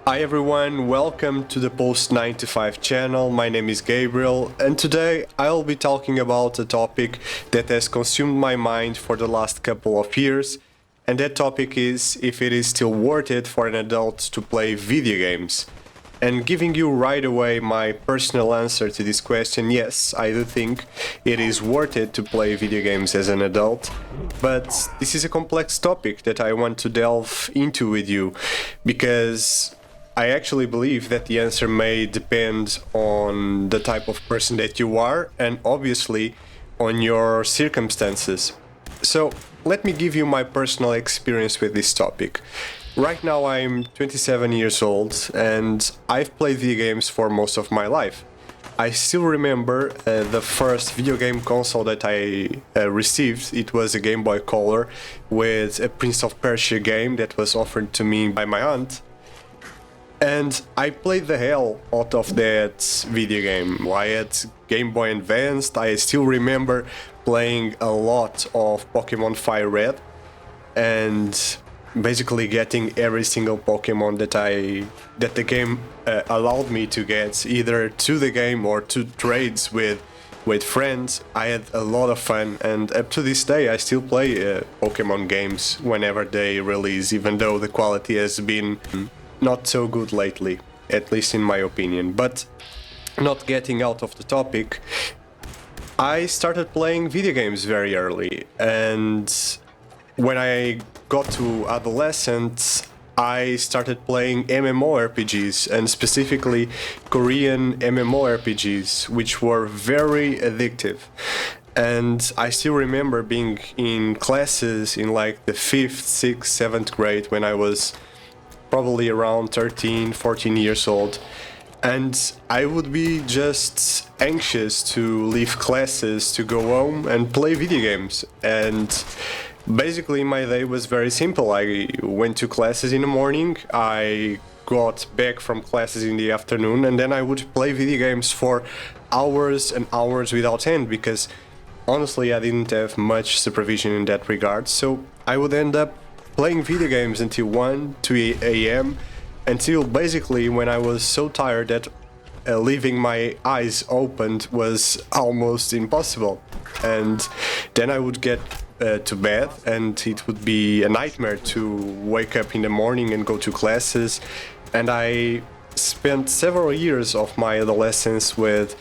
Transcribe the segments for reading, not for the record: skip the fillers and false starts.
Hi everyone, welcome to the Post 95 channel. My name is Gabriel and today I'll be talking about a topic that has consumed my mind for the last couple of years, and that topic is if it is still worth it for an adult to play video games. And giving you right away my personal answer to this question, yes, I do think it is worth it to play video games as an adult, but this is a complex topic that I want to delve into with you because I actually believe that the answer may depend on the type of person that you are and obviously on your circumstances. So let me give you my personal experience with this topic. Right now I'm 27 years old and I've played video games for most of my life. I still remember the first video game console that I received. It was a Game Boy Color with a Prince of Persia game that was offered to me by my aunt. And I played the hell out of that video game. I had Game Boy Advanced. I still remember playing a lot of Pokemon Fire Red and basically getting every single Pokemon that the game allowed me to get, either to the game or to trades with friends. I had a lot of fun, and up to this day I still play Pokemon games whenever they release, even though the quality has been not so good lately, at least in my opinion. But not getting out of the topic, I started playing video games very early, and when I got to adolescence, I started playing MMORPGs, and specifically Korean MMORPGs, which were very addictive. And I still remember being in classes in like the 5th, 6th, 7th grade when I was probably around 13, 14 years old. And I would be just anxious to leave classes to go home and play video games. And basically my day was very simple. I went to classes in the morning, I got back from classes in the afternoon, and then I would play video games for hours and hours without end, because honestly I didn't have much supervision in that regard. So I would end up playing video games until 1, 2 a.m. until basically when I was so tired that leaving my eyes opened was almost impossible. And then I would get to bed, and it would be a nightmare to wake up in the morning and go to classes. And I spent several years of my adolescence with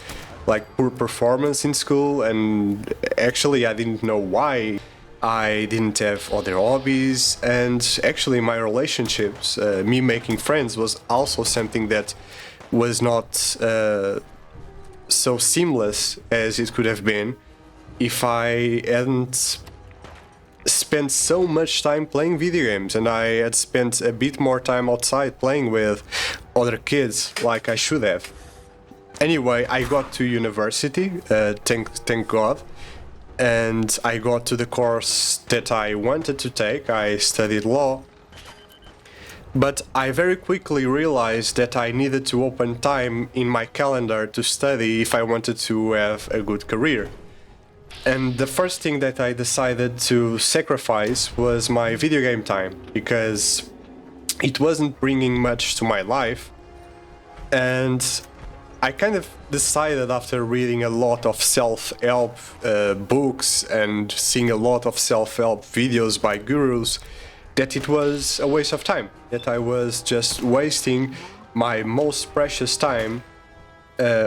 like poor performance in school, and actually I didn't know why. I didn't have other hobbies, and actually my relationships, me making friends, was also something that was not so seamless as it could have been if I hadn't spent so much time playing video games, and I had spent a bit more time outside playing with other kids like I should have. Anyway, I got to university, thank God, and I got to the course that I wanted to take. I studied law, but I very quickly realized that I needed to open time in my calendar to study if I wanted to have a good career. And the first thing that I decided to sacrifice was my video game time, because it wasn't bringing much to my life. And I kind of decided, after reading a lot of self-help books and seeing a lot of self-help videos by gurus, that it was a waste of time, that I was just wasting my most precious time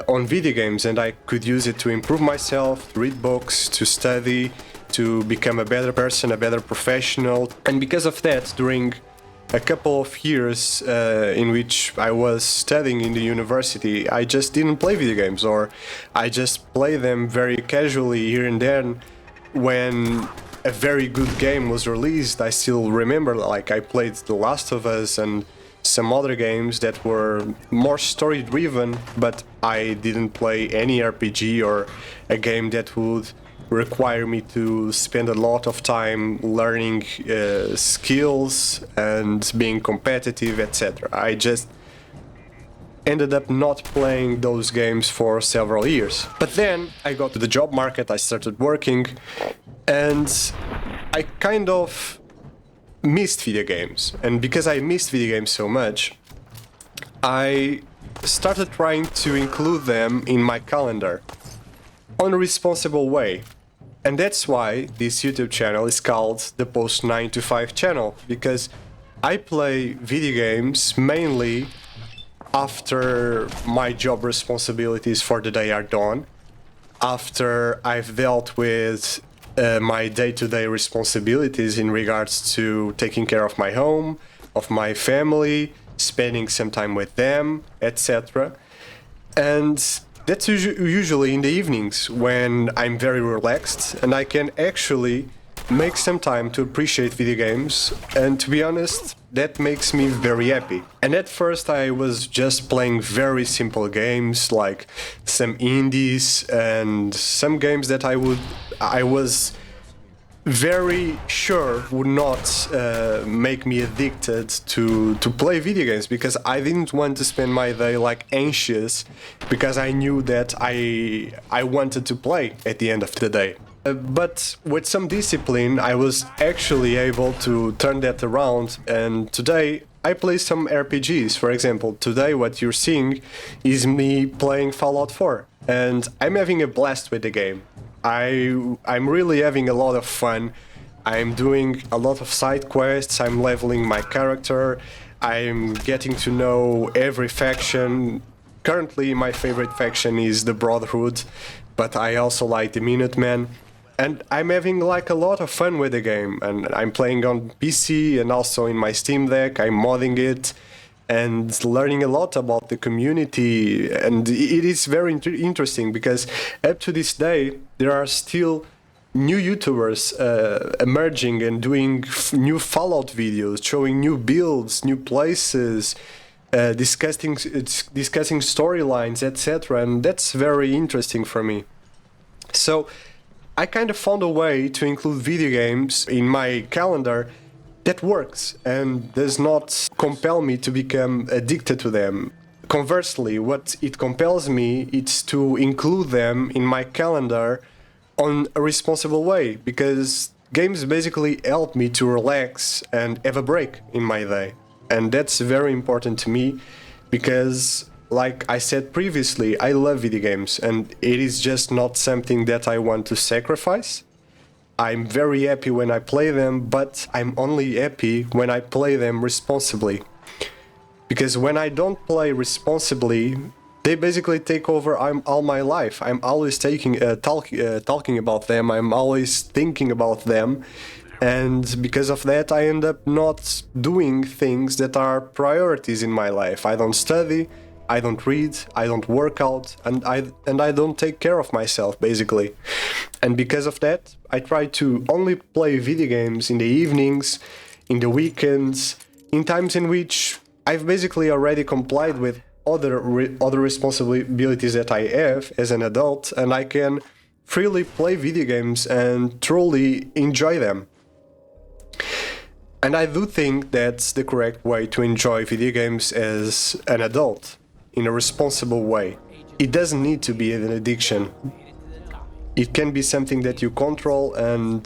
on video games, and I could use it to improve myself, to read books, to study, to become a better person, a better professional. And because of that, during a couple of years in which I was studying in the university, I just didn't play video games, or I just played them very casually here and there. When a very good game was released, I still remember, like, I played The Last of Us and some other games that were more story driven, but I didn't play any RPG or a game that would require me to spend a lot of time learning skills and being competitive, etc. I just ended up not playing those games for several years. But then I got to the job market, I started working, and I kind of missed video games. And because I missed video games so much, I started trying to include them in my calendar on a responsible way. And that's why this YouTube channel is called the Post 9 to 5 channel, because I play video games mainly after my job responsibilities for the day are done, after I've dealt with my day-to-day responsibilities in regards to taking care of my home, of my family, spending some time with them, etc. And that's usually in the evenings when I'm very relaxed and I can actually make some time to appreciate video games, and to be honest, that makes me very happy. And at first I was just playing very simple games like some indies and some games that I was very sure would not make me addicted to play video games, because I didn't want to spend my day like anxious because I knew that I wanted to play at the end of the day. But with some discipline I was actually able to turn that around, and today I play some RPGs. For example, today what you're seeing is me playing Fallout 4, and I'm having a blast with the game. I'm really having a lot of fun. I'm doing a lot of side quests, I'm leveling my character, I'm getting to know every faction. Currently my favorite faction is the Brotherhood, but I also like the Minutemen. And I'm having like a lot of fun with the game, and I'm playing on PC and also in my Steam Deck. I'm modding it and learning a lot about the community, and it is very interesting because up to this day there are still new YouTubers emerging and doing new Fallout videos, showing new builds, new places, discussing storylines, etc. And that's very interesting for me. So I kind of found a way to include video games in my calendar that works and does not compel me to become addicted to them. Conversely, what it compels me is to include them in my calendar on a responsible way, because games basically help me to relax and have a break in my day. And that's very important to me because, like I said previously, I love video games and it is just not something that I want to sacrifice. I'm very happy when I play them, but I'm only happy when I play them responsibly. Because when I don't play responsibly, they basically take over all my life. I'm always talking about them, I'm always thinking about them, and because of that I end up not doing things that are priorities in my life. I don't study, I don't read, I don't work out, and I don't take care of myself, basically. And because of that, I try to only play video games in the evenings, in the weekends, in times in which I've basically already complied with other responsibilities that I have as an adult, and I can freely play video games and truly enjoy them. And I do think that's the correct way to enjoy video games as an adult, in a responsible way. It doesn't need to be an addiction. It can be something that you control and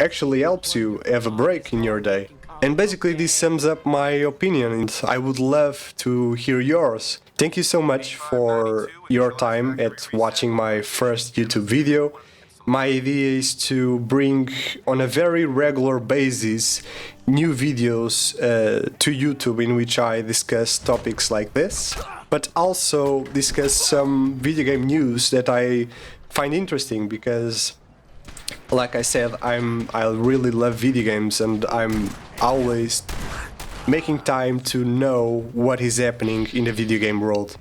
actually helps you have a break in your day. And basically this sums up my opinion, and I would love to hear yours. Thank you so much for your time at watching my first YouTube video. My idea is to bring on a very regular basis new videos to YouTube in which I discuss topics like this, but also discuss some video game news that I find interesting, because like I said, I really love video games and I'm always making time to know what is happening in the video game world.